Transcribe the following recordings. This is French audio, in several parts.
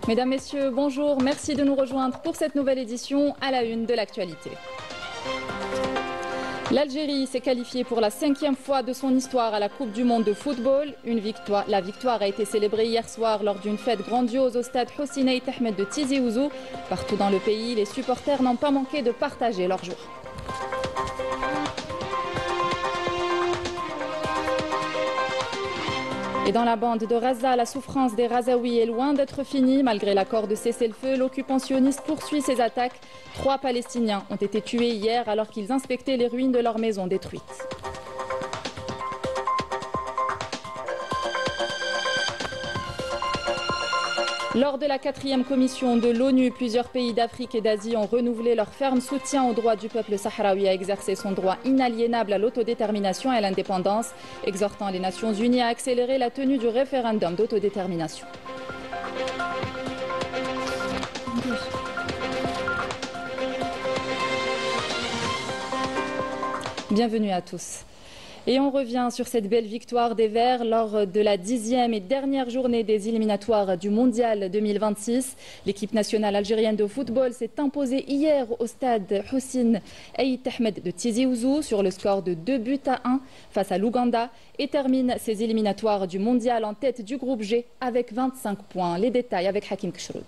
Mesdames, Messieurs, bonjour. Merci de nous rejoindre pour cette nouvelle édition à la une de l'actualité. L'Algérie s'est qualifiée pour la 5e fois de son histoire à la Coupe du Monde de football. La victoire a été célébrée hier soir lors d'une fête grandiose au stade Hossein Ait Ahmed de Tizi Ouzou. Partout dans le pays, les supporters n'ont pas manqué de partager leur joie. Et dans la bande de Raza, la souffrance des Razaouis est loin d'être finie. Malgré l'accord de cessez-le-feu, l'occupant sioniste poursuit ses attaques. 3 Palestiniens ont été tués hier alors qu'ils inspectaient les ruines de leurs maisons détruites. Lors de la 4e commission de l'ONU, plusieurs pays d'Afrique et d'Asie ont renouvelé leur ferme soutien au droit du peuple sahraoui à exercer son droit inaliénable à l'autodétermination et à l'indépendance, exhortant les Nations Unies à accélérer la tenue du référendum d'autodétermination. Bienvenue à tous. Et on revient sur cette belle victoire des Verts lors de la 10e et dernière journée des éliminatoires du Mondial 2026. L'équipe nationale algérienne de football s'est imposée hier au stade Hossein Ait Ahmed de Tizi Ouzou sur le score de 2-1 face à l'Ouganda et termine ses éliminatoires du Mondial en tête du groupe G avec 25 points. Les détails avec Hakim Kshroud.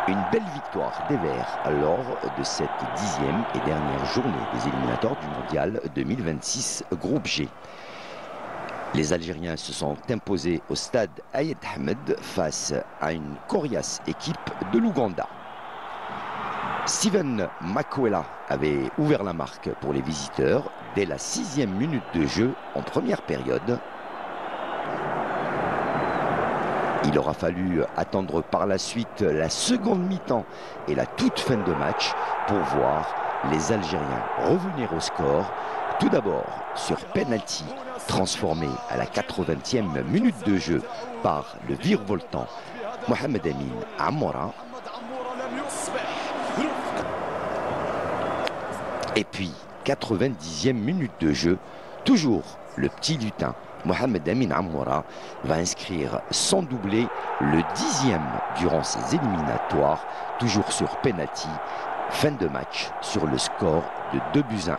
Une belle victoire des Verts lors de cette 10e et dernière journée des éliminatoires du Mondial 2026 groupe G. Les Algériens se sont imposés au stade Ait Ahmed face à une coriace équipe de l'Ouganda. Steven Makwela avait ouvert la marque pour les visiteurs dès la 6e minute de jeu en première période. Il aura fallu attendre par la suite la seconde mi-temps et la toute fin de match pour voir les Algériens revenir au score. Tout d'abord sur penalty transformé à la 80e minute de jeu par le virevoltant Mohamed Amin Amoura. Et puis 90e minute de jeu, toujours le petit lutin Mohamed Amin Amoura va inscrire son doublé, le 10e durant ces éliminatoires, toujours sur penalty. Fin de match sur le score de 2-1.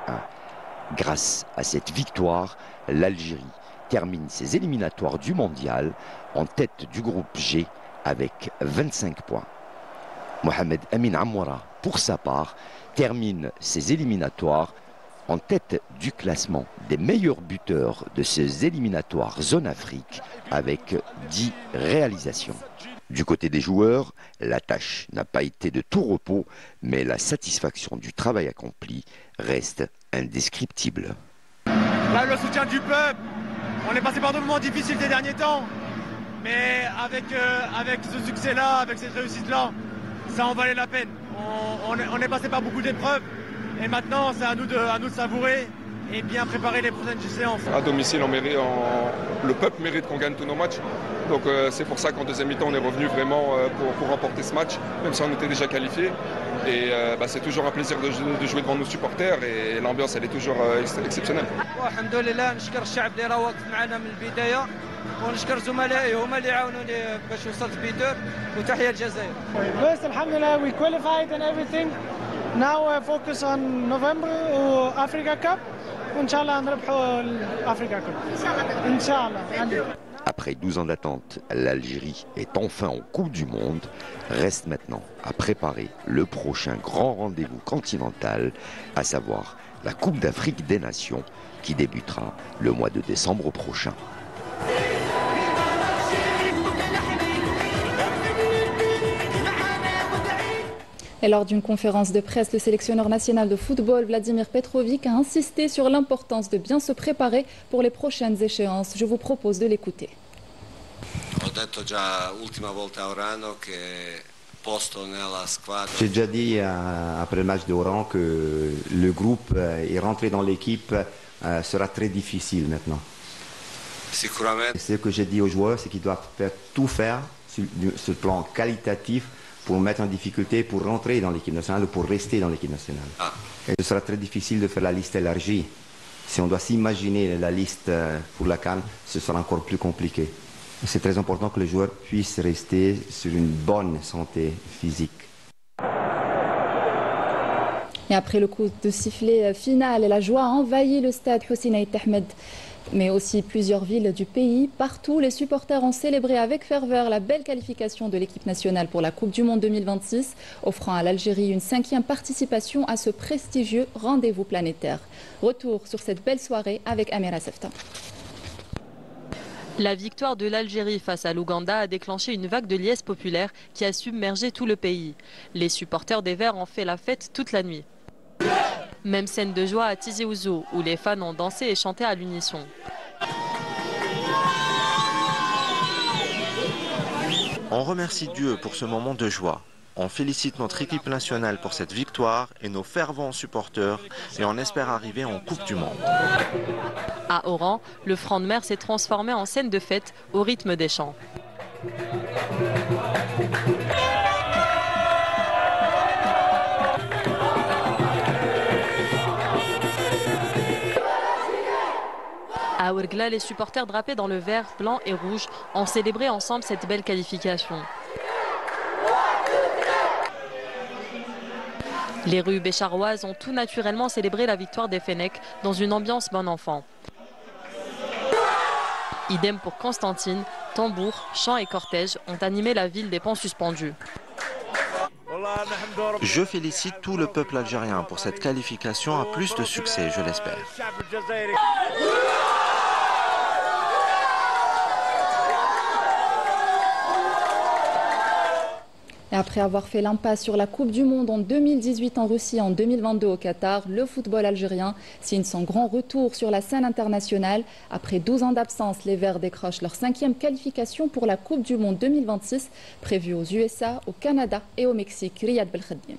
Grâce à cette victoire, l'Algérie termine ses éliminatoires du Mondial en tête du groupe G avec 25 points. Mohamed Amin Amoura, pour sa part, termine ses éliminatoires en tête du classement des meilleurs buteurs de ces éliminatoires zone Afrique avec 10 réalisations. Du côté des joueurs, la tâche n'a pas été de tout repos, mais la satisfaction du travail accompli reste indescriptible. Là, le soutien du peuple, on est passé par des moments difficiles ces derniers temps, mais avec ce succès-là, avec cette réussite-là, ça en valait la peine. On est passé par beaucoup d'épreuves. Et maintenant, c'est à nous de savourer et bien préparer les prochaines séances. À domicile, le peuple mérite qu'on gagne tous nos matchs. Donc c'est pour ça qu'en deuxième mi-temps, on est revenu vraiment pour remporter ce match, même si on était déjà qualifié. Et c'est toujours un plaisir de jouer devant nos supporters et l'ambiance, elle est toujours exceptionnelle. ونشكر زملائي هما اللي عاونوني باش وصلت بيدور وتحية الجزائر. بس الحمد لله we qualified and everything. Now focus on November وأفريقيا كاب وإن شاء الله نربحوا الأفريقيا كاب. إن شاء الله. Après 12 ans d'attente, l'Algérie est enfin en Coupe du Monde. Reste maintenant à préparer le prochain grand rendez-vous continental, à savoir la Coupe d'Afrique des Nations qui débutera le mois de décembre prochain. Et lors d'une conférence de presse, le sélectionneur national de football, Vladimir Petrovic, a insisté sur l'importance de bien se préparer pour les prochaines échéances. Je vous propose de l'écouter. J'ai déjà dit après le match d'Oran que le groupe et rentrer dans l'équipe sera très difficile maintenant. Ce que j'ai dit aux joueurs, c'est qu'ils doivent tout faire sur le plan qualitatif pour mettre en difficulté, pour rentrer dans l'équipe nationale ou pour rester dans l'équipe nationale. Et ce sera très difficile de faire la liste élargie. Si on doit s'imaginer la liste pour la CAN, ce sera encore plus compliqué. C'est très important que les joueurs puissent rester sur une bonne santé physique. Et après le coup de sifflet final, la joie a envahi le stade Hussein Aït Ahmed, mais aussi plusieurs villes du pays. Partout, les supporters ont célébré avec ferveur la belle qualification de l'équipe nationale pour la Coupe du Monde 2026, offrant à l'Algérie une 5e participation à ce prestigieux rendez-vous planétaire. Retour sur cette belle soirée avec Amira Sefta. La victoire de l'Algérie face à l'Ouganda a déclenché une vague de liesse populaire qui a submergé tout le pays. Les supporters des Verts ont fait la fête toute la nuit. Même scène de joie à Tizi Ouzou, où les fans ont dansé et chanté à l'unisson. On remercie Dieu pour ce moment de joie. On félicite notre équipe nationale pour cette victoire et nos fervents supporters et on espère arriver en Coupe du Monde. À Oran, le franc de mer s'est transformé en scène de fête au rythme des chants. À Ouargla, les supporters drapés dans le vert, blanc et rouge ont célébré ensemble cette belle qualification. Les rues bécharoises ont tout naturellement célébré la victoire des Fennecs dans une ambiance bon enfant. Idem pour Constantine, tambours, chants et cortèges ont animé la ville des ponts suspendus. Je félicite tout le peuple algérien pour cette qualification à plus de succès, je l'espère. Et après avoir fait l'impasse sur la Coupe du Monde en 2018 en Russie et en 2022 au Qatar, le football algérien signe son grand retour sur la scène internationale. Après 12 ans d'absence, les Verts décrochent leur 5e qualification pour la Coupe du Monde 2026, prévue aux USA, au Canada et au Mexique. Riyad Belkhadim.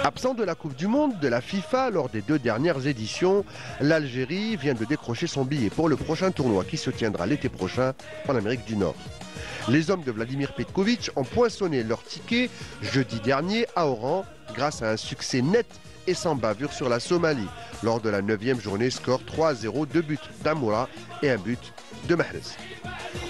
Absent de la Coupe du Monde de la FIFA lors des 2 dernières éditions, l'Algérie vient de décrocher son billet pour le prochain tournoi qui se tiendra l'été prochain en Amérique du Nord. Les hommes de Vladimir Petkovic ont poinçonné leur ticket jeudi dernier à Oran grâce à un succès net et sans bavure sur la Somalie. Lors de la 9e journée, score 3-0, 2 buts d'Amoura et un but de Mahrez.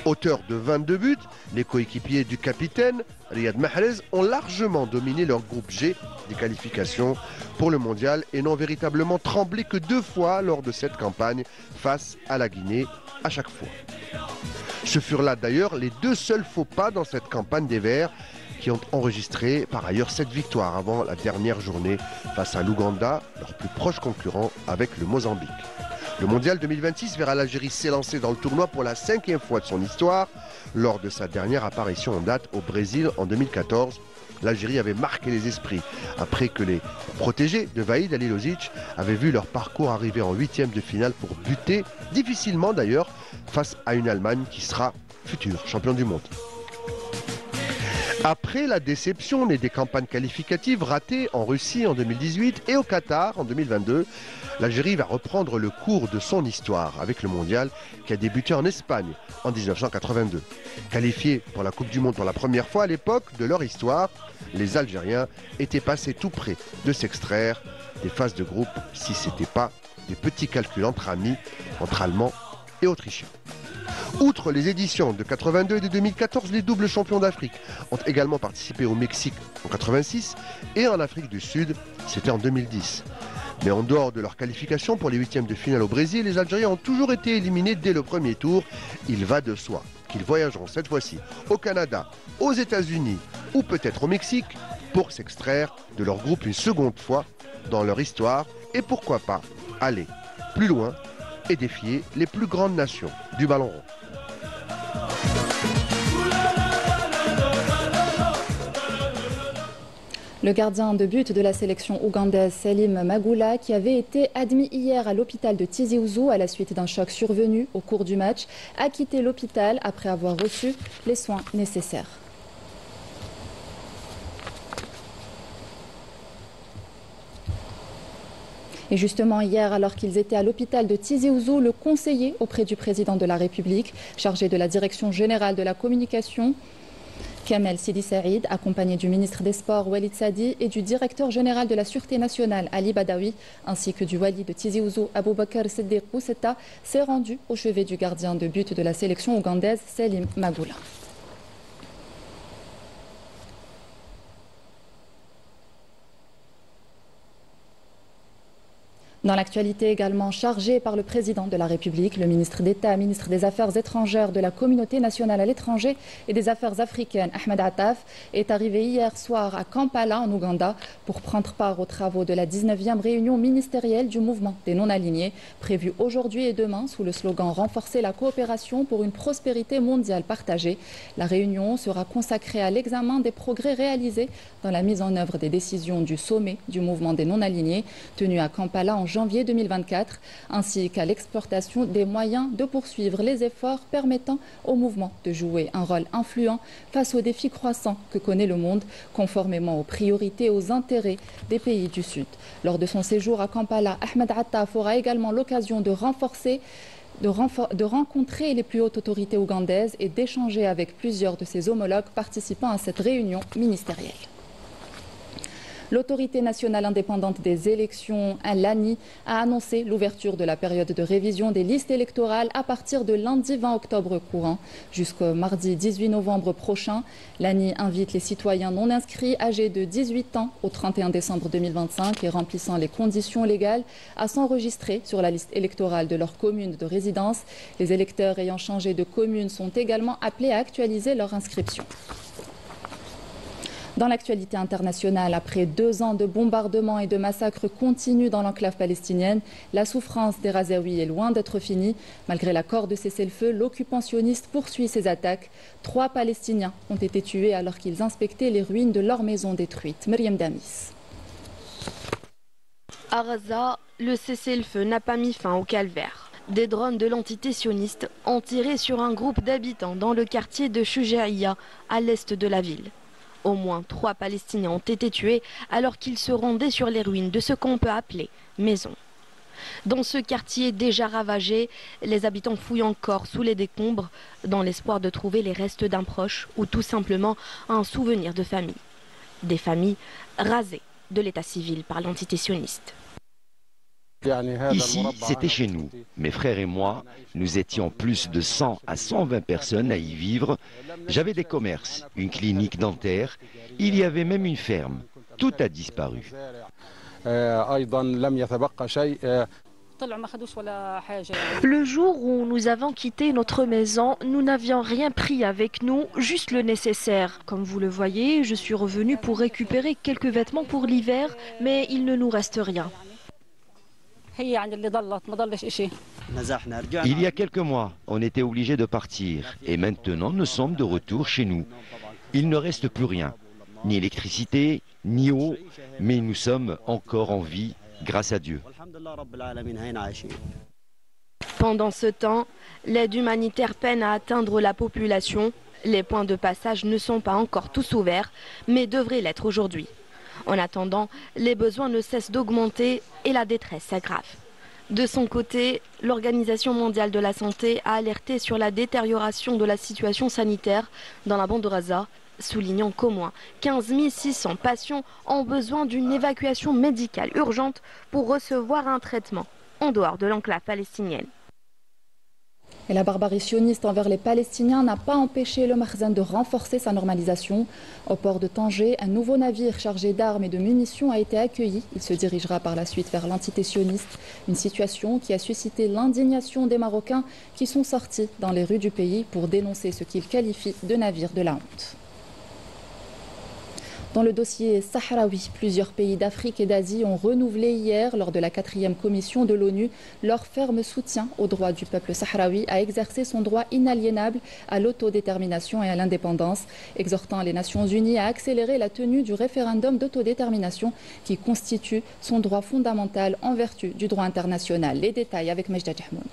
Auteurs de 22 buts, les coéquipiers du capitaine, Riyad Mahrez, ont largement dominé leur groupe G des qualifications pour le mondial et n'ont véritablement tremblé que 2 fois lors de cette campagne face à la Guinée à chaque fois. Ce furent là d'ailleurs les 2 seuls faux pas dans cette campagne des Verts qui ont enregistré par ailleurs 7 victoires avant la dernière journée face à l'Ouganda, leur plus proche concurrent avec le Mozambique. Le mondial 2026 verra l'Algérie s'élancer dans le tournoi pour la 5e fois de son histoire. Lors de sa dernière apparition en date au Brésil en 2014, l'Algérie avait marqué les esprits après que les protégés de Vahid Halilovic avaient vu leur parcours arriver en 8e de finale pour buter, difficilement d'ailleurs, face à une Allemagne qui sera future champion du monde. Après la déception née des campagnes qualificatives ratées en Russie en 2018 et au Qatar en 2022, l'Algérie va reprendre le cours de son histoire avec le mondial qui a débuté en Espagne en 1982. Qualifiés pour la Coupe du Monde pour la première fois à l'époque de leur histoire, les Algériens étaient passés tout près de s'extraire des phases de groupe si ce n'était pas des petits calculs entre amis, entre Allemands et Autrichiens. Outre les éditions de 82 et de 2014, les doubles champions d'Afrique ont également participé au Mexique en 86 et en Afrique du Sud, c'était en 2010. Mais en dehors de leur qualification pour les 8e de finale au Brésil, les Algériens ont toujours été éliminés dès le premier tour. Il va de soi qu'ils voyageront cette fois-ci au Canada, aux États-Unis ou peut-être au Mexique pour s'extraire de leur groupe une seconde fois dans leur histoire et pourquoi pas aller plus loin et défier les plus grandes nations du ballon rond. Le gardien de but de la sélection ougandaise Salim Magoula, qui avait été admis hier à l'hôpital de Tizi Ouzou à la suite d'un choc survenu au cours du match, a quitté l'hôpital après avoir reçu les soins nécessaires. Et justement, hier, alors qu'ils étaient à l'hôpital de Tizi Ouzou, le conseiller auprès du président de la République, chargé de la direction générale de la communication, Kamel Sidi Saïd, accompagné du ministre des Sports Walid Sadi et du directeur général de la Sûreté nationale Ali Badawi, ainsi que du wali de Tizi Ouzou Aboubakar Siddiq Boussetta, s'est rendu au chevet du gardien de but de la sélection ougandaise Salim Magoula. Dans l'actualité également chargée par le président de la République, le ministre d'État, ministre des Affaires étrangères de la communauté nationale à l'étranger et des Affaires africaines, Ahmed Attaf, est arrivé hier soir à Kampala, en Ouganda, pour prendre part aux travaux de la 19e réunion ministérielle du mouvement des non-alignés, prévue aujourd'hui et demain sous le slogan « Renforcer la coopération pour une prospérité mondiale partagée ». La réunion sera consacrée à l'examen des progrès réalisés dans la mise en œuvre des décisions du sommet du mouvement des non-alignés, tenu à Kampala en janvier 2024, ainsi qu'à l'exportation des moyens de poursuivre les efforts permettant au mouvement de jouer un rôle influent face aux défis croissants que connaît le monde, conformément aux priorités et aux intérêts des pays du Sud. Lors de son séjour à Kampala, Ahmed Attaf aura également l'occasion de rencontrer les plus hautes autorités ougandaises et d'échanger avec plusieurs de ses homologues participant à cette réunion ministérielle. L'autorité nationale indépendante des élections, l'ANI, a annoncé l'ouverture de la période de révision des listes électorales à partir de lundi 20 octobre courant jusqu'au mardi 18 novembre prochain. L'ANI invite les citoyens non inscrits âgés de 18 ans au 31 décembre 2025 et remplissant les conditions légales à s'enregistrer sur la liste électorale de leur commune de résidence. Les électeurs ayant changé de commune sont également appelés à actualiser leur inscription. Dans l'actualité internationale, après 2 ans de bombardements et de massacres continus dans l'enclave palestinienne, la souffrance des Razaouis est loin d'être finie. Malgré l'accord de cessez-le-feu, l'occupant sioniste poursuit ses attaques. 3 Palestiniens ont été tués alors qu'ils inspectaient les ruines de leur maison détruite. Myriam Damis. À Gaza, le cessez-le-feu n'a pas mis fin au calvaire. Des drones de l'entité sioniste ont tiré sur un groupe d'habitants dans le quartier de Shujaïa, à l'est de la ville. Au moins 3 Palestiniens ont été tués alors qu'ils se rendaient sur les ruines de ce qu'on peut appeler maison. Dans ce quartier déjà ravagé, les habitants fouillent encore sous les décombres dans l'espoir de trouver les restes d'un proche ou tout simplement un souvenir de famille. Des familles rasées de l'état civil par l'entité sioniste. Ici, c'était chez nous. Mes frères et moi, nous étions plus de 100 à 120 personnes à y vivre. J'avais des commerces, une clinique dentaire, il y avait même une ferme. Tout a disparu. Le jour où nous avons quitté notre maison, nous n'avions rien pris avec nous, juste le nécessaire. Comme vous le voyez, je suis revenu pour récupérer quelques vêtements pour l'hiver, mais il ne nous reste rien. Il y a quelques mois, on était obligé de partir et maintenant nous sommes de retour chez nous. Il ne reste plus rien, ni électricité, ni eau, mais nous sommes encore en vie grâce à Dieu. Pendant ce temps, l'aide humanitaire peine à atteindre la population. Les points de passage ne sont pas encore tous ouverts, mais devraient l'être aujourd'hui. En attendant, les besoins ne cessent d'augmenter et la détresse s'aggrave. De son côté, l'Organisation mondiale de la santé a alerté sur la détérioration de la situation sanitaire dans la bande de Gaza, soulignant qu'au moins 15 600 patients ont besoin d'une évacuation médicale urgente pour recevoir un traitement en dehors de l'enclave palestinienne. Et la barbarie sioniste envers les Palestiniens n'a pas empêché le Makhzen de renforcer sa normalisation. Au port de Tanger, un nouveau navire chargé d'armes et de munitions a été accueilli. Il se dirigera par la suite vers l'entité sioniste. Une situation qui a suscité l'indignation des Marocains qui sont sortis dans les rues du pays pour dénoncer ce qu'ils qualifient de navire de la honte. Dans le dossier sahraoui, plusieurs pays d'Afrique et d'Asie ont renouvelé hier, lors de la 4e commission de l'ONU, leur ferme soutien au droit du peuple sahraoui à exercer son droit inaliénable à l'autodétermination et à l'indépendance, exhortant les Nations Unies à accélérer la tenue du référendum d'autodétermination qui constitue son droit fondamental en vertu du droit international. Les détails avec Majda Jahmoun.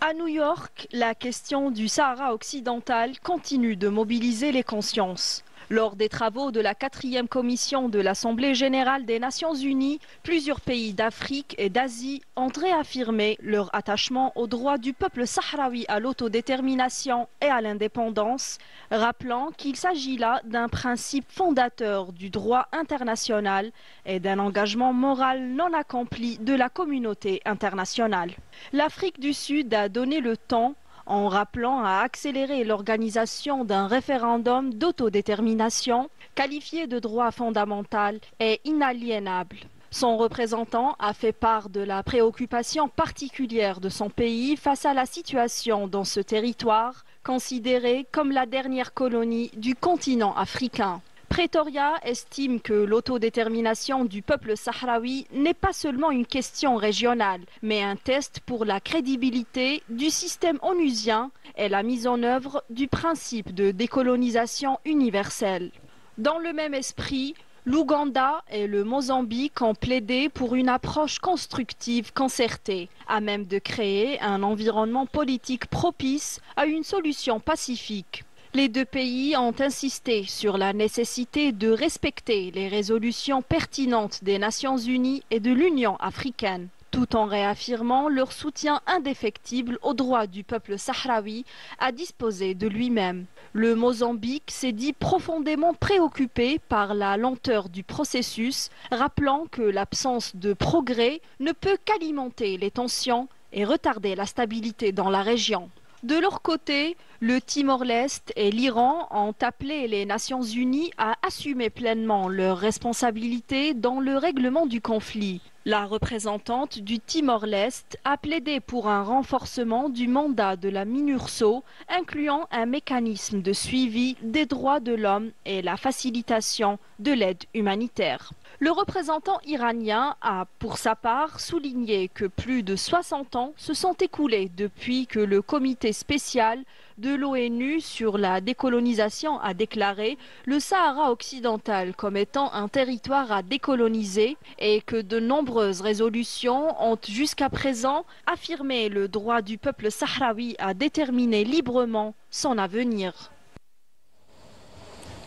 À New York, la question du Sahara occidental continue de mobiliser les consciences. Lors des travaux de la 4e commission de l'Assemblée générale des Nations unies, plusieurs pays d'Afrique et d'Asie ont réaffirmé leur attachement aux droits du peuple sahraoui à l'autodétermination et à l'indépendance, rappelant qu'il s'agit là d'un principe fondateur du droit international et d'un engagement moral non accompli de la communauté internationale. L'Afrique du Sud a donné le temps en rappelant à accélérer l'organisation d'un référendum d'autodétermination qualifié de droit fondamental et inaliénable. Son représentant a fait part de la préoccupation particulière de son pays face à la situation dans ce territoire, considéré comme la dernière colonie du continent africain. Pretoria estime que l'autodétermination du peuple sahraoui n'est pas seulement une question régionale, mais un test pour la crédibilité du système onusien et la mise en œuvre du principe de décolonisation universelle. Dans le même esprit, l'Ouganda et le Mozambique ont plaidé pour une approche constructive concertée, à même de créer un environnement politique propice à une solution pacifique. Les deux pays ont insisté sur la nécessité de respecter les résolutions pertinentes des Nations unies et de l'Union africaine, tout en réaffirmant leur soutien indéfectible au droit du peuple sahraoui à disposer de lui-même. Le Mozambique s'est dit profondément préoccupé par la lenteur du processus, rappelant que l'absence de progrès ne peut qu'alimenter les tensions et retarder la stabilité dans la région. De leur côté, le Timor-Leste et l'Iran ont appelé les Nations unies à assumer pleinement leurs responsabilités dans le règlement du conflit. La représentante du Timor-Leste a plaidé pour un renforcement du mandat de la MINURSO, incluant un mécanisme de suivi des droits de l'homme et la facilitation de l'aide humanitaire. Le représentant iranien a, pour sa part, souligné que plus de 60 ans se sont écoulés depuis que le comité spécial de l'ONU sur la décolonisation a déclaré le Sahara occidental comme étant un territoire à décoloniser et que de nombreuses résolutions ont jusqu'à présent affirmé le droit du peuple sahraoui à déterminer librement son avenir.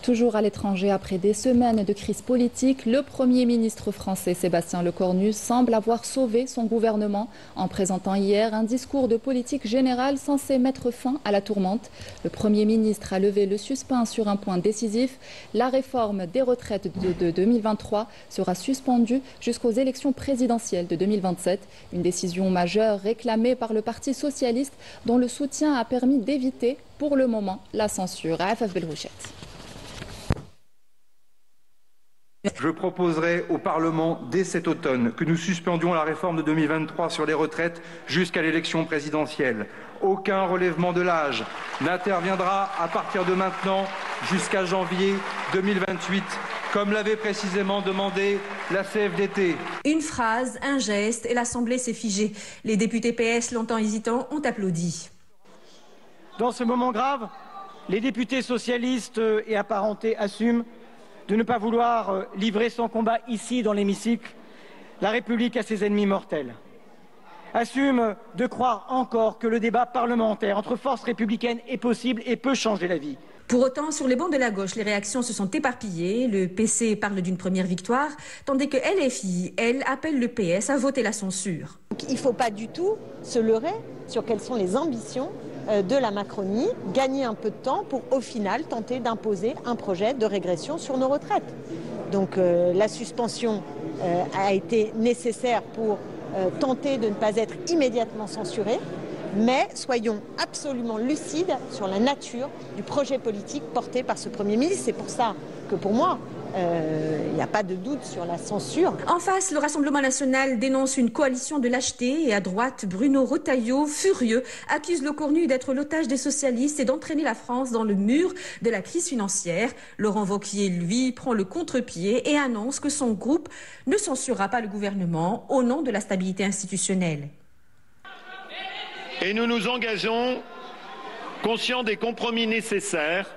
Toujours à l'étranger, après des semaines de crise politique, le Premier ministre français Sébastien Lecornu semble avoir sauvé son gouvernement en présentant hier un discours de politique générale censé mettre fin à la tourmente. Le Premier ministre a levé le suspens sur un point décisif. La réforme des retraites de 2023 sera suspendue jusqu'aux élections présidentielles de 2027. Une décision majeure réclamée par le Parti socialiste dont le soutien a permis d'éviter pour le moment la censure. Afaf Belrouchet. Je proposerai au Parlement dès cet automne que nous suspendions la réforme de 2023 sur les retraites jusqu'à l'élection présidentielle. Aucun relèvement de l'âge n'interviendra à partir de maintenant jusqu'à janvier 2028, comme l'avait précisément demandé la CFDT. Une phrase, un geste et l'Assemblée s'est figée. Les députés PS, longtemps hésitants, ont applaudi. Dans ce moment grave, les députés socialistes et apparentés assument de ne pas vouloir livrer son combat ici dans l'hémicycle, la République à ses ennemis mortels. Assume de croire encore que le débat parlementaire entre forces républicaines est possible et peut changer la vie. Pour autant, sur les bancs de la gauche, les réactions se sont éparpillées. Le PC parle d'une première victoire, tandis que LFI, elle, appelle le PS à voter la censure. Il ne faut pas du tout se leurrer sur quelles sont les ambitions de la Macronie, gagner un peu de temps pour au final tenter d'imposer un projet de régression sur nos retraites. Donc la suspension a été nécessaire pour tenter de ne pas être immédiatement censuré, mais soyons absolument lucides sur la nature du projet politique porté par ce Premier ministre. C'est pour ça que pour moi, il n'y a pas de doute sur la censure. En face, le Rassemblement national dénonce une coalition de lâcheté et à droite, Bruno Retailleau, furieux, accuse Lecornu d'être l'otage des socialistes et d'entraîner la France dans le mur de la crise financière. Laurent Wauquiez, lui, prend le contre-pied et annonce que son groupe ne censurera pas le gouvernement au nom de la stabilité institutionnelle. Et nous nous engageons, conscients des compromis nécessaires,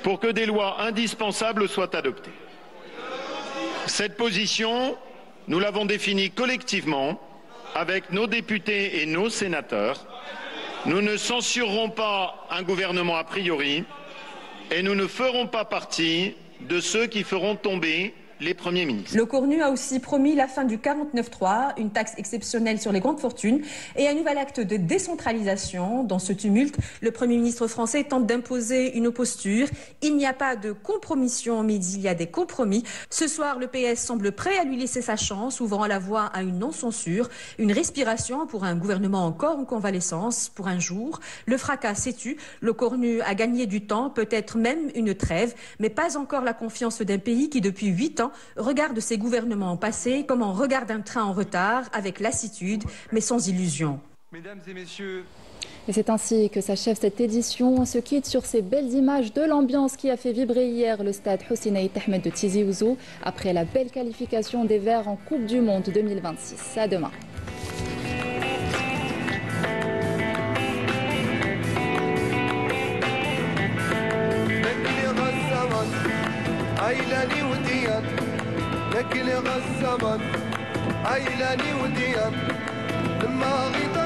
pour que des lois indispensables soient adoptées. Cette position, nous l'avons définie collectivement avec nos députés et nos sénateurs. Nous ne censurerons pas un gouvernement a priori, Et nous ne ferons pas partie de ceux qui feront tomber les premiers ministres. Le Cornu a aussi promis la fin du 49.3, une taxe exceptionnelle sur les grandes fortunes et un nouvel acte de décentralisation. Dans ce tumulte, le Premier ministre français tente d'imposer une posture. Il n'y a pas de compromission, mais il y a des compromis. Ce soir, le PS semble prêt à lui laisser sa chance, ouvrant la voie à une non-censure, une respiration pour un gouvernement encore en convalescence pour un jour. Le fracas s'est tu, le Cornu a gagné du temps, peut-être même une trêve, mais pas encore la confiance d'un pays qui, depuis 8 ans, regarde ses gouvernements passer comme on regarde un train en retard, avec lassitude, mais sans illusion. Mesdames et messieurs... Et c'est ainsi que s'achève cette édition. On se quitte sur ces belles images de l'ambiance qui a fait vibrer hier le stade Hossein Ait Ahmed de Tizi Ouzou après la belle qualification des Verts en Coupe du Monde 2026. À demain. عيلاني وديان لكن غزمان عيلاني وديان لما غيط